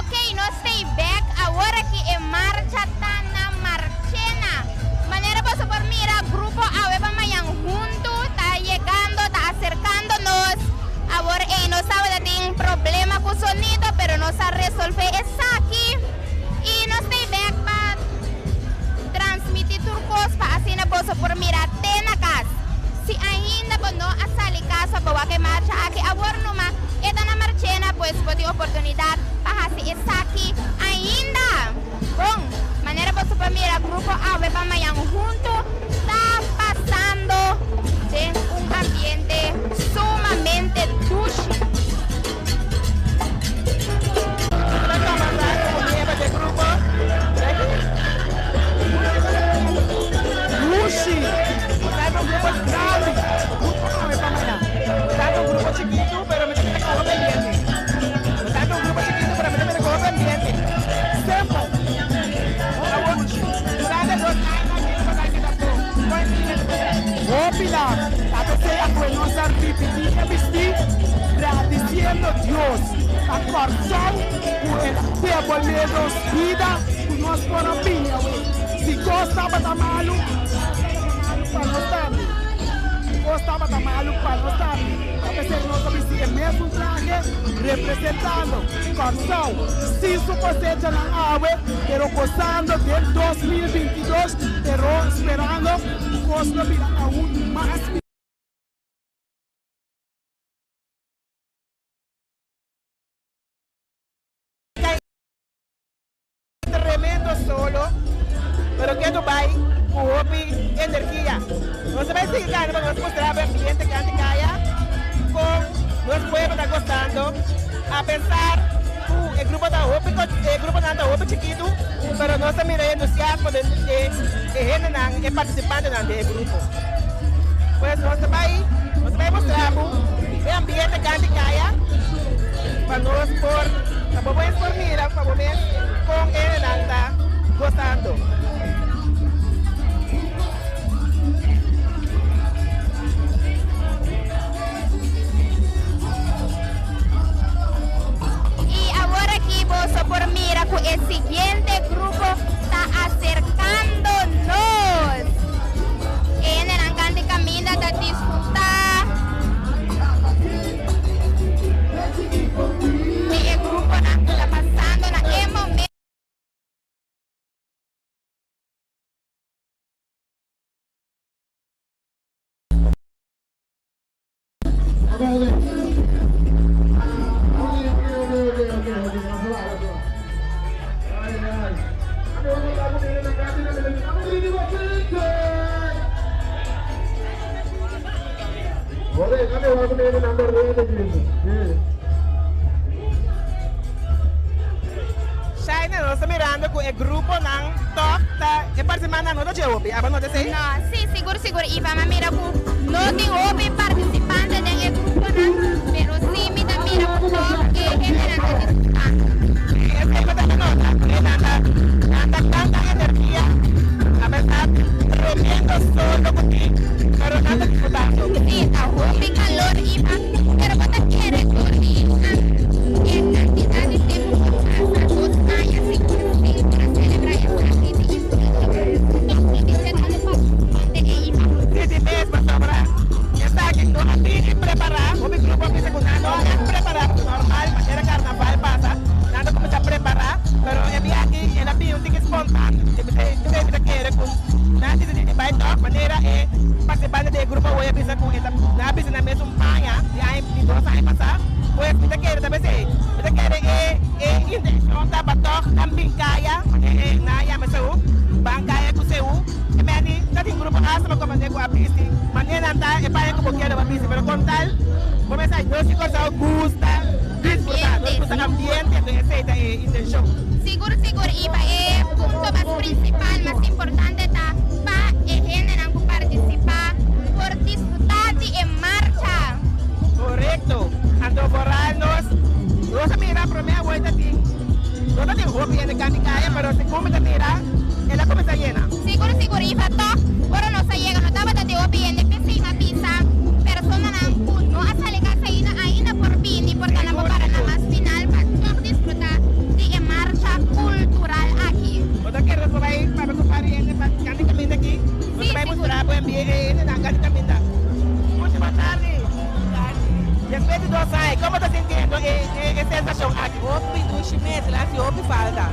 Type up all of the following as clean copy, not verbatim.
Ok, no stay back. Ahora que en marcha Tana Marchena. Manera pues por mira, grupo Aveva Mayan junto, está llegando, está acercándonos. Ahora no sabe de tiene problema con sonido, pero no se resuelve eso aquí. Y no stay back para transmitir turcos para así no puedo por mira tenakas. Si ainda no a salir casa para que marcha aquí ahora nomás, esta na Marchena pues puede oportunidad para hacer eso aquí ainda. Bom, manera pues por mira, grupo Aveva Mayan junto está pasando de un ambiente sumamente dulce. Lucy, está un grupo grande, está un grupo chiquito, pero me tiene que coger pendiente. Está un grupo chiquito, pero me tiene que coger pendiente. Simple. Durante 2 años, Opila, a veces a conocer repetir, agradeciendo a Dios, a corazón, por el tiempo de nos vida, por nos por vida. Si gosta para malo, para não estar. Gostava da maluco para não estar. A pessoa que nós vestimos o mesmo traje, representando canção 5% na água, pero gostando de 2022, pero esperando costa vir aún mais. Tremendo solo, pero que Dubai con energía. No se va a seguir ganando, vamos a mostrar al cliente que antes calla con los pueblos está costando. A pensar el grupo de Hopi chiquito, pero no se mira entusiasmo de gente participante del grupo. Pues no se va a mostrar el ambiente que antes calla para nos por mirar, para ver con él anda gozando. Y ahora aquí vos por mira que el siguiente grupo está acercándonos. En el encante camina de disfrutar. Y el grupo está pasando en aquel momento. Shaina, nós estamos mirando com o grupo não toca e participando não de Hopi, a não sei? Não, sim, seguro. E vamos mirar com não tem Hopi participante do grupo não, pero sim mira com toque e generalmente tanta energía, a pesar rompiendo solo contigo, pero nada disfrutando. Sí, está Hopi calor y pero cuando quieres dormir, en cantidad de tiempo pasa 2 años sin para celebrar esta Sí, mesmo, sobra. Está aqui, não tem preparar, o grupo que não preparar, normal, maneira carnaval passa, nada começa a preparar, pero é bem aqui, ela tem um tique espontâneo, tem que querer com nada de vai tocar, maneira é participar do grupo hoje precisa com essa na piscina mesmo panha, e aí de 2 anos passar, pois precisa querer também sei, precisa querer intenção da batok também caia, na ya mesmo, bancaya com seu, e me tá tem grupo asma como de com a pista, maneira anda é para como quero a pista, pero com tal, começa a nós se coisa gusta, disfrutar, nós gusta ambiente, essa é a intenção. Seguro, y para el punto más principal, más importante está para generar participar por disfrutar de en marcha. Correcto, ando borrarnos, no se mira primera vuelta aquí, no te tengo que ir de Canticaya, pero si come te mira, ella comienza llena. Seguro, y para todo, pero no se llega, no estaba de bien de piscina, pizza, persona no hace la casa ahí por fin y por ganar para nada más final, para disfrutar de en Ai, como está sintiendo essa sensação aqui? Hopi do chimetre, lá se hopi falta.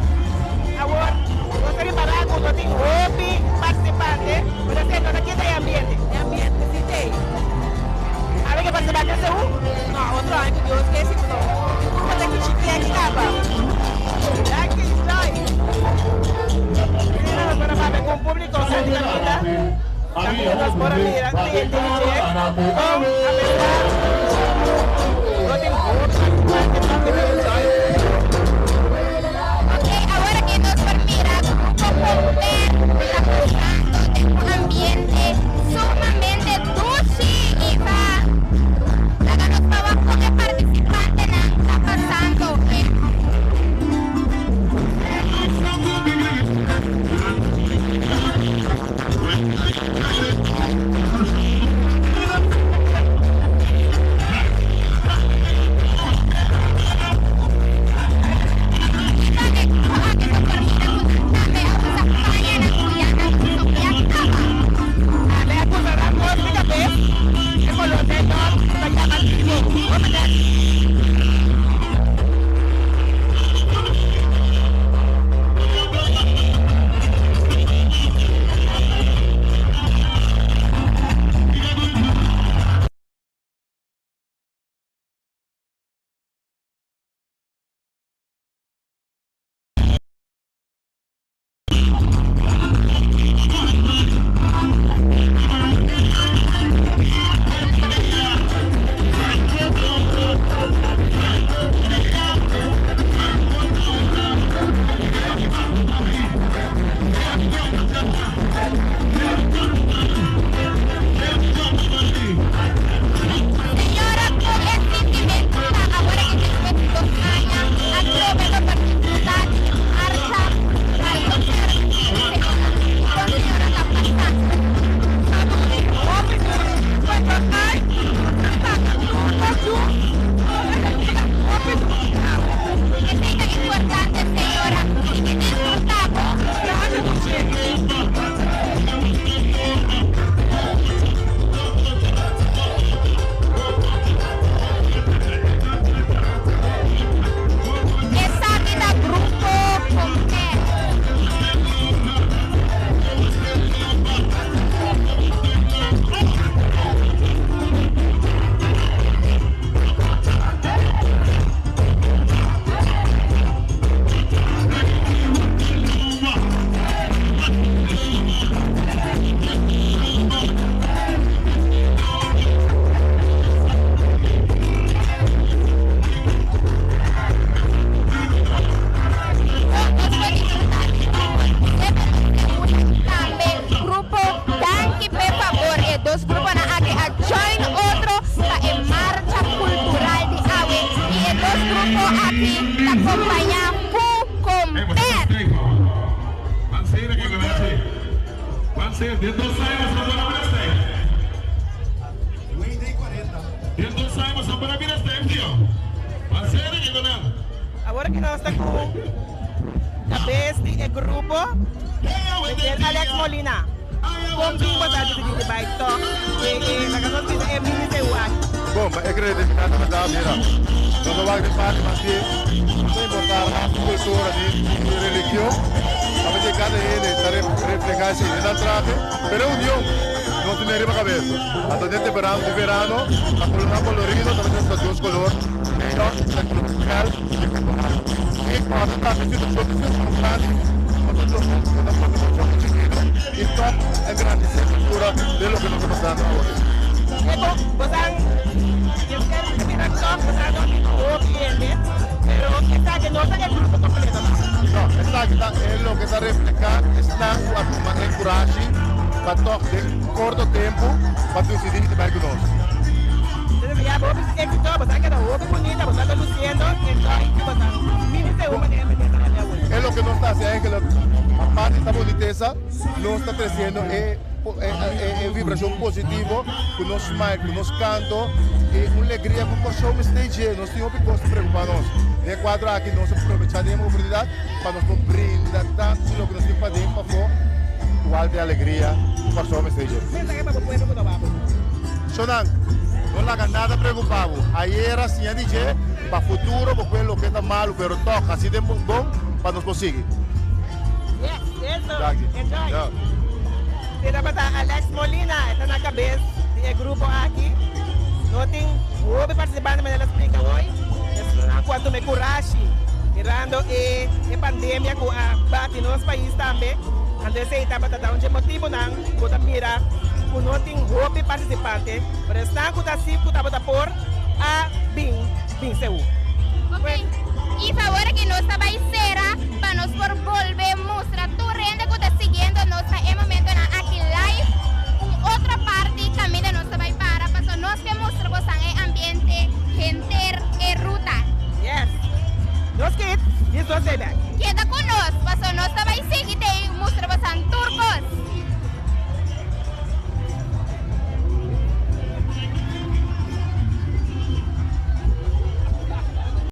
Agora, você reparar que não tem hobby participante, você tem todo aqui tem ambiente. É ambiente que se tem. A ver que participante é seu? Não, outro ano que Deus quer se não. Vou ter que chique aqui, capa. Aqui está. Menina, agora vai ver com o público, sabe da vida. Também nós bora mirar, cliente de cheque. Com a pessoa. Não tem hobby participante. Ahora que nos permira Grupo Pomper está pasando de un ambiente sumamente dulce y va. Háganos favor con el participante está pasando. Agora que nós estamos com a cabeça do grupo, é Alex Molina. Como que você acha que você vai tocar? E a canção que é mini de uai. Bom, eu creio que cada uma da mira. Nós vamos fazer parte, mas sem importar a cultura de religião, a gente cada ele está reflexionando na trave, pero união não tem nenhuma cabeça. A gente de verano, a coluna colorida também tem dois colores, então é tropical. E quando está vestido todo isso, então é grande essa cultura de lo que nós estamos fazendo agora. Eu quero que você toque, você não cliente, pero está que no está el grupo completo. No, está es lo que está reflejando, está a tomar el coraje para tocar en corto tiempo para tu decidir que vai conosco. Entonces ya vos que éxito, vos sabes que la voz es bonita, vos estás luciendo, entonces vos estás, mínimo una manera de meter en la web. Es lo que nos está haciendo, que aparte de esta boniteza, nos está creciendo vibração positiva, com nosso smile, com nosso canto, e uma alegria com o show stage. Nós temos que se preocupar nós. De quadro aqui, nós aproveitamos a oportunidade para nós brindar tanto o que nós temos para dentro, para fora, igual de alegria com o show stage. Pensa que é para o pueblo que nós vamos. Sonan, não há nada preocupado. Aí era assim, a dizer, para o futuro, porque aquilo que está mal, pero toca, assim de bom, para nós conseguir. Yes, eso. Jackie. Enjoy. Yeah. Tira ba Alex Molina, ito na cabeça do grupo aqui. Não tem houve participante, mas ela explica hoje. Quanto me coragem, mirando a pandemia que bate nos países também. Antes de estava dando um motivo não, que mira, que não tem houve participante, mas está que está sim que estava por a bem seu. Ok. Y favor que nos estaba ahí será para nos por volver mostrar tu rende que está siguiendo nos en momento aquí live otra parte también de nos estaba ahí para nos que mostramos en el ambiente gente ruta. Yes. Nos que isso você back. Queda con nos, pasó nos estaba ahí seguite mostramos en turcos.